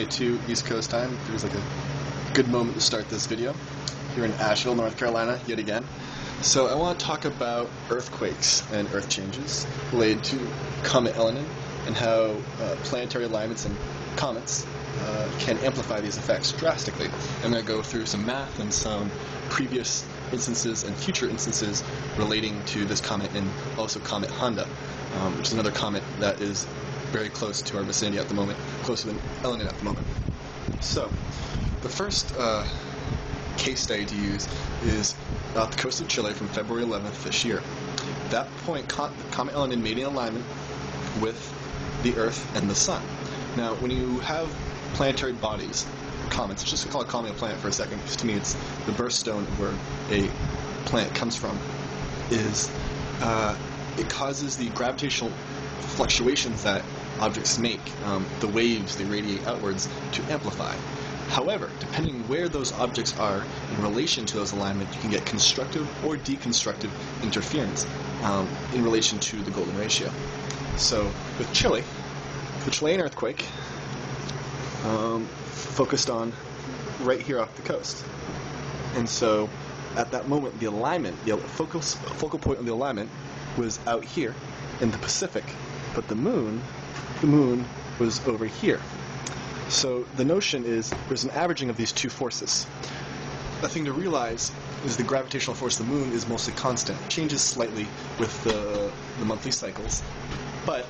2 East Coast time. There's like a good moment to start this video here in Asheville, North Carolina, yet again. So I want to talk about earthquakes and earth changes related to Comet Elenin and how planetary alignments and comets can amplify these effects drastically. I'm going to go through some math and some previous instances and future instances relating to this comet and also Comet Honda, which is another comet that is very close to our vicinity at the moment, closer than Elenin at the moment. So, the first case study to use is off the coast of Chile from February 11th this year. At that point, Comet Elenin made an alignment with the Earth and the Sun. Now, when you have planetary bodies, comets, let's just call a comet a planet for a second, because to me it's the birthstone of where a planet comes from, is it causes the gravitational fluctuations that objects make, the waves they radiate outwards, to amplify. However, depending where those objects are in relation to those alignments, you can get constructive or deconstructive interference in relation to the golden ratio. So with Chile, the Chilean earthquake focused on right here off the coast. And so at that moment, the alignment, the focal point of the alignment was out here in the Pacific, but the moon was over here. So the notion is there's an averaging of these two forces. The thing to realize is the gravitational force of the moon is mostly constant. It changes slightly with the monthly cycles, but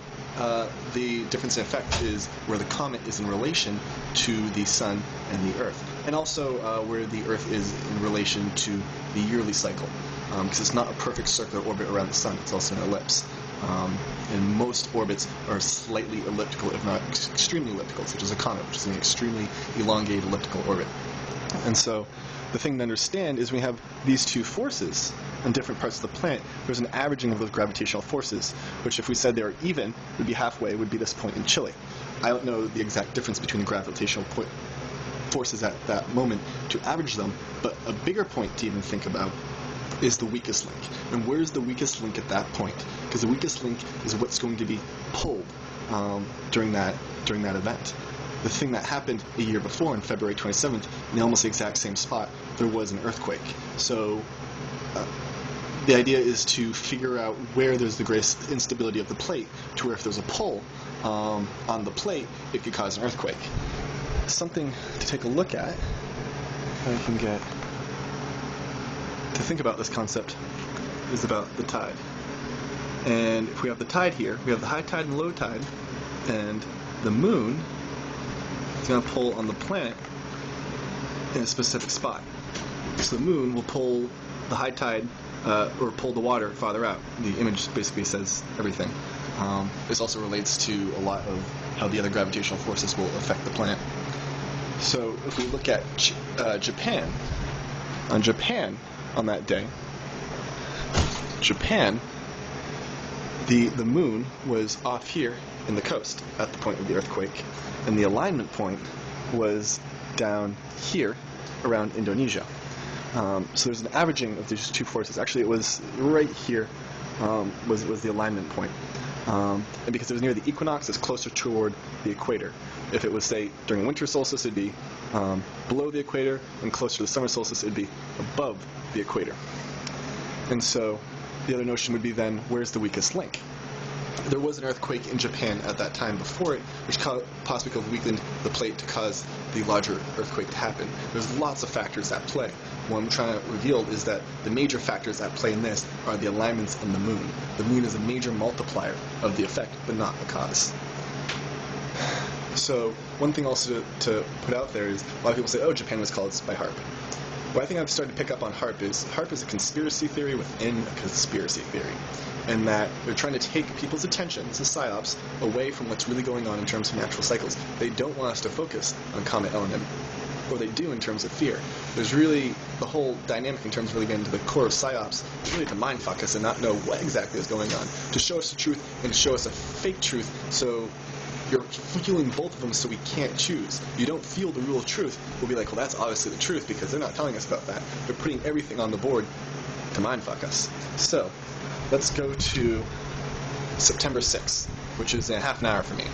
the difference in effect is where the comet is in relation to the sun and the Earth, and also where the Earth is in relation to the yearly cycle, because it's not a perfect circular orbit around the sun, it's also an ellipse. And most orbits are slightly elliptical, if not extremely elliptical, such as a comet, which is an extremely elongated elliptical orbit. And so the thing to understand is when we have these two forces on different parts of the planet, there's an averaging of those gravitational forces, which if we said they were even, would be halfway, would be this point in Chile. I don't know the exact difference between the gravitational forces at that moment to average them, but a bigger point to even think about is the weakest link. And where's the weakest link at that point? Because the weakest link is what's going to be pulled during that event. The thing that happened a year before, on February 27th, in almost the exact same spot, there was an earthquake. So the idea is to figure out where there's the greatest instability of the plate, to where if there's a pull on the plate, it could cause an earthquake. Something to take a look at, I can get to think about this concept, is about the tide. And if we have the tide here, we have the high tide and low tide, and the moon is going to pull on the planet in a specific spot. So the moon will pull the high tide, or pull the water farther out. The image basically says everything. This also relates to a lot of how the other gravitational forces will affect the planet. So if we look at Japan, on that day, Japan, the moon was off here in the coast at the point of the earthquake, and the alignment point was down here around Indonesia. So there's an averaging of these two forces. Actually, it was right here was the alignment point. And because it was near the equinox, it's closer toward the equator. If it was, say, during winter solstice, it'd be below the equator, and closer to the summer solstice, it'd be above the equator. And so the other notion would be then, where's the weakest link? There was an earthquake in Japan at that time before it, which possibly could have weakened the plate to cause the larger earthquake to happen. There's lots of factors at play. What I'm trying to reveal is that the major factors at play in this are the alignments and the moon. The moon is a major multiplier of the effect, but not the cause. So one thing also to put out there is, a lot of people say, oh, Japan was caused by HAARP. What I think I've started to pick up on HAARP is a conspiracy theory within a conspiracy theory, and that they're trying to take people's attention, this is psyops, away from what's really going on in terms of natural cycles. They don't want us to focus on Comet Elenin, or they do in terms of fear. There's really, the whole dynamic in terms of really getting to the core of psyops is really to mindfuck us and not know what exactly is going on, to show us the truth and to show us a fake truth, so you're fueling both of them so we can't choose. You don't feel the real truth, we'll be like, well, that's obviously the truth because they're not telling us about that. They're putting everything on the board to mindfuck us. So, let's go to September 6th, which is in half an hour for me.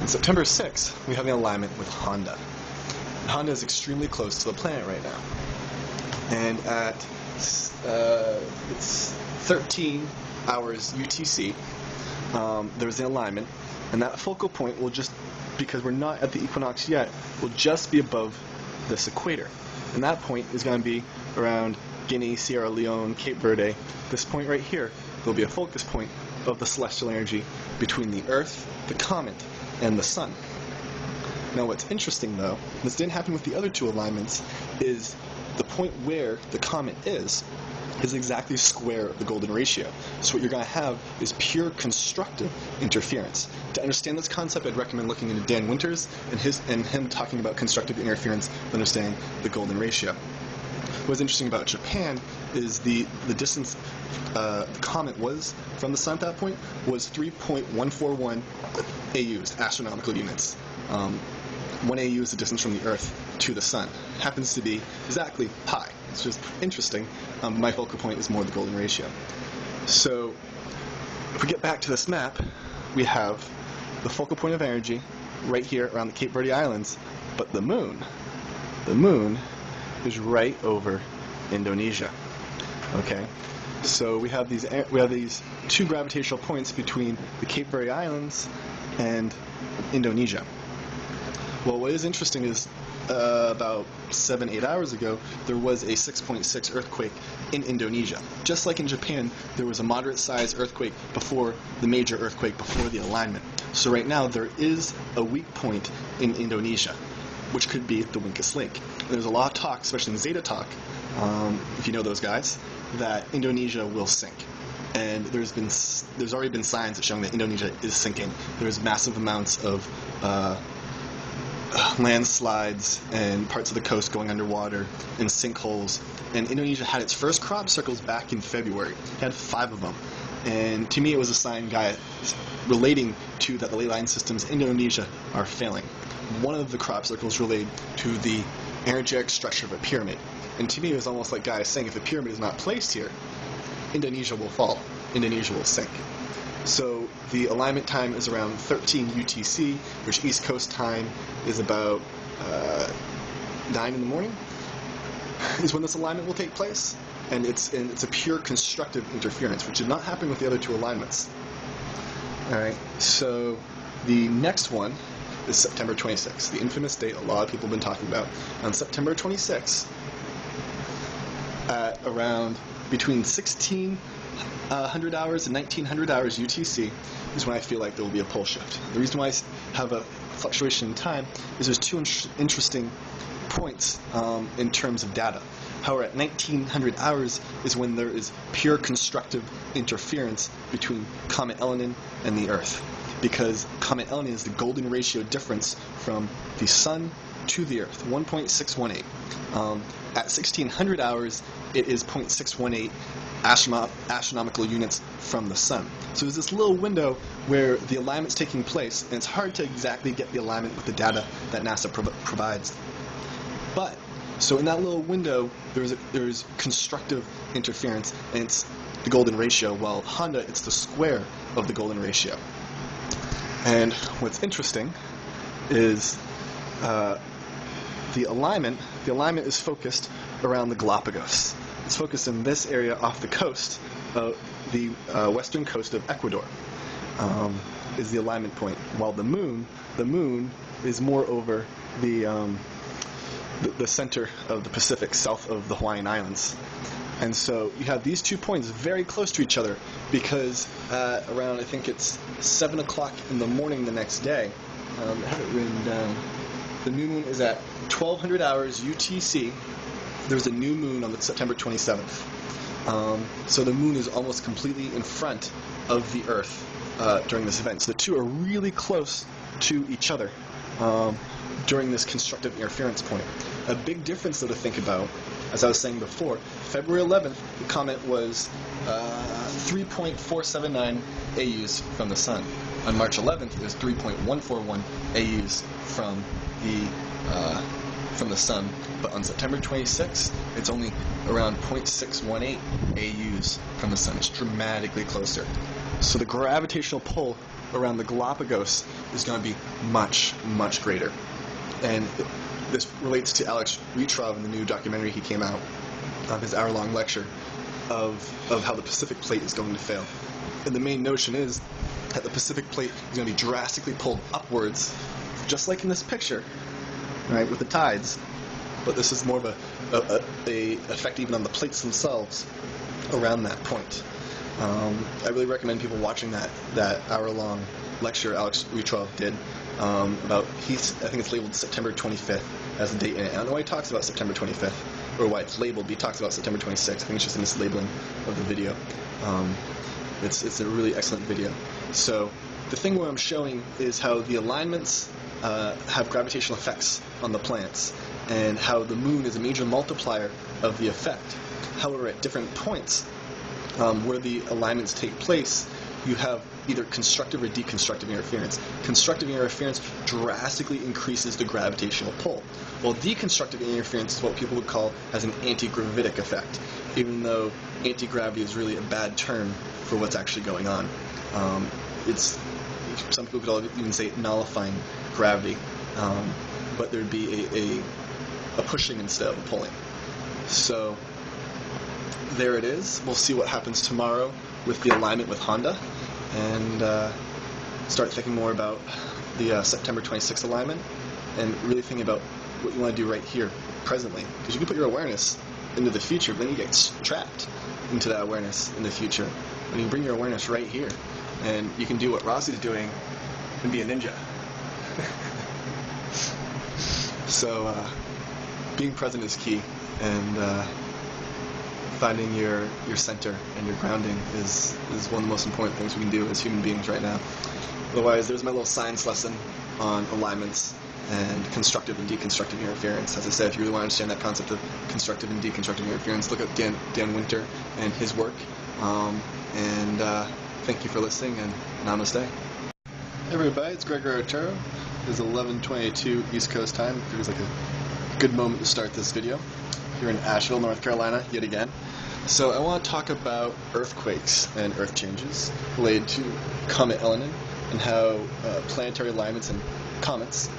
On September 6th, we have an alignment with Honda. And Honda is extremely close to the planet right now. And at it's 13 hours UTC, there's an alignment, and that focal point will just, because we're not at the equinox yet, will just be above this equator. And that point is going to be around Guinea, Sierra Leone, Cape Verde. This point right here will be a focus point of the celestial energy between the Earth, the comet, and the Sun. Now what's interesting though, this didn't happen with the other two alignments, is the point where the comet is exactly square of the golden ratio. So what you're going to have is pure constructive interference. To understand this concept, I'd recommend looking into Dan Winters and him talking about constructive interference, understanding the golden ratio. What's interesting about Japan is the distance the comet was from the sun at that point was 3.141 AUs, astronomical units. 1 AU is the distance from the Earth to the sun. Happens to be exactly pi. It's just interesting. My focal point is more the golden ratio. So if we get back to this map, we have the focal point of energy right here around the Cape Verde Islands, but the moon is right over Indonesia. Okay, so we have these two gravitational points between the Cape Verde Islands and Indonesia. Well, what is interesting is about 7-8 hours ago, there was a 6.6 earthquake in Indonesia. Just like in Japan, there was a moderate-sized earthquake before the major earthquake, before the alignment. So right now, there is a weak point in Indonesia, which could be the Uakes Lake. There's a lot of talk, especially in Zeta Talk, if you know those guys, that Indonesia will sink. And there's already been signs showing that Indonesia is sinking. There's massive amounts of landslides and parts of the coast going underwater and sinkholes. And Indonesia had its first crop circles back in February. It had 5 of them. And to me, it was a sign relating to that the ley line systems in Indonesia are failing. One of the crop circles related to the energetic structure of a pyramid. And to me, it was almost like guys saying if a pyramid is not placed here, Indonesia will fall. Indonesia will sink. So the alignment time is around 13 UTC, which East Coast time is about 9 in the morning, is when this alignment will take place. And it's a pure constructive interference, which did not happen with the other two alignments. Alright, so the next one is September 26th, the infamous date a lot of people have been talking about. On September 26th, at around between 1600 hours and 1900 hours UTC is when I feel like there will be a pole shift. The reason why I have a fluctuation in time is there's two interesting points in terms of data. However, at 1900 hours is when there is pure constructive interference between Comet Elenin and the Earth, because Comet Elenin is the golden ratio difference from the Sun to the Earth, 1.618. At 1600 hours, it is 0.618 astronomical units from the Sun. So there's this little window where the alignment's taking place, and it's hard to exactly get the alignment with the data that NASA provides. But so in that little window, there's constructive interference, and it's the golden ratio. While Honda, it's the square of the golden ratio. And what's interesting is the alignment is focused around the Galapagos. It's focused in this area off the coast, the western coast of Ecuador, is the alignment point. While the moon is more over the center of the Pacific, south of the Hawaiian Islands. And so you have these 2 points very close to each other, because around, I think it's 7 o'clock in the morning the next day, I have it written down, the new moon is at 1200 hours UTC. There's a new moon on September 27th. So the moon is almost completely in front of the Earth during this event. So the two are really close to each other during this constructive interference point. A big difference, though, to think about, as I was saying before, February 11th, the comet was 3.479 AUs from the Sun. On March 11th, it was 3.141 AUs from the Sun. But on September 26th, it's only around 0.618 AUs from the Sun. It's dramatically closer. So the gravitational pull around the Galapagos is going to be much, much greater. And this relates to Alex Wheatrov in the new documentary he came out, his hour-long lecture of how the Pacific Plate is going to fail. And the main notion is that the Pacific Plate is going to be drastically pulled upwards, just like in this picture, right, with the tides. But this is more of a effect even on the plates themselves around that point. I really recommend people watching that hour-long lecture Alex Wheatrov did about, I think it's labeled September 25th as the date in it. I don't know why he talks about September 25th, or why it's labeled, but he talks about September 26th. I think it's just a mislabeling of the video. It's a really excellent video. So the thing where I'm showing is how the alignments have gravitational effects on the planets, and how the moon is a major multiplier of the effect. However, at different points where the alignments take place, you have either constructive or deconstructive interference. Constructive interference drastically increases the gravitational pull, while deconstructive interference is what people would call as an anti-gravitic effect, even though anti-gravity is really a bad term for what's actually going on. Some people could even say nullifying gravity, but there'd be a pushing instead of a pulling. So there it is. We'll see what happens tomorrow with the alignment with Honda, and start thinking more about the September 26th alignment, and really thinking about what you want to do right here, presently. Because you can put your awareness into the future, but then you get trapped into that awareness in the future. When you bring your awareness right here, and you can do what Rossi's doing and be a ninja. So being present is key, and finding your center and your grounding is one of the most important things we can do as human beings right now. Otherwise, there's my little science lesson on alignments and constructive and deconstructive interference. As I said, if you really want to understand that concept of constructive and deconstructive interference, look at Dan Winter and his work. Thank you for listening, and namaste. Hey everybody, it's Gregory Arturo. It is 11:22 East Coast time. It feels like a good moment to start this video here in Asheville, North Carolina, yet again. So I want to talk about earthquakes and earth changes related to Comet Elenin, and how planetary alignments and comets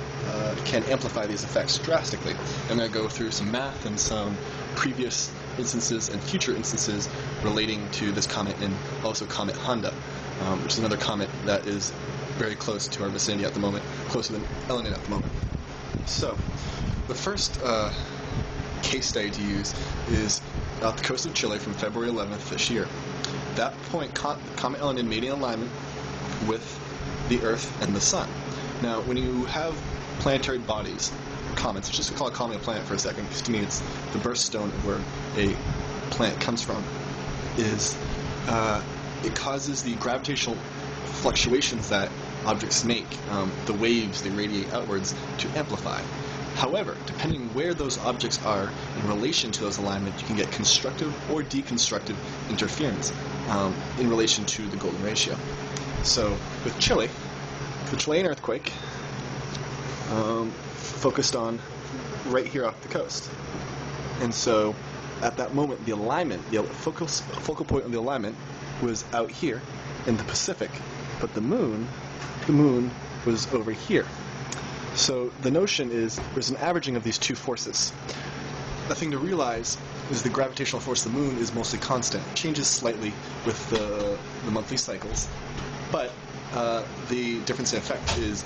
can amplify these effects drastically. I'm going to go through some math and some previous instances and future instances relating to this comet, and also Comet Honda, which is another comet that is very close to our vicinity at the moment, closer than Elenin at the moment. So the first case study to use is off the coast of Chile from February 11th this year. At that point, Comet Elenin made an alignment with the Earth and the Sun. Now, when you have planetary bodies, comets, let's just call a comet a planet for a second, because to me it's the birthstone of where a planet comes from, is it causes the gravitational fluctuations that objects make, the waves they radiate outwards, to amplify. However, depending where those objects are in relation to those alignments, you can get constructive or deconstructive interference in relation to the golden ratio. So with Chile, the Chilean earthquake focused on right here off the coast. And so at that moment, the alignment, the focal point of the alignment was out here in the Pacific, but the moon was over here. So the notion is there's an averaging of these two forces. The thing to realize is the gravitational force of the moon is mostly constant. It changes slightly with the monthly cycles, but the difference in effect is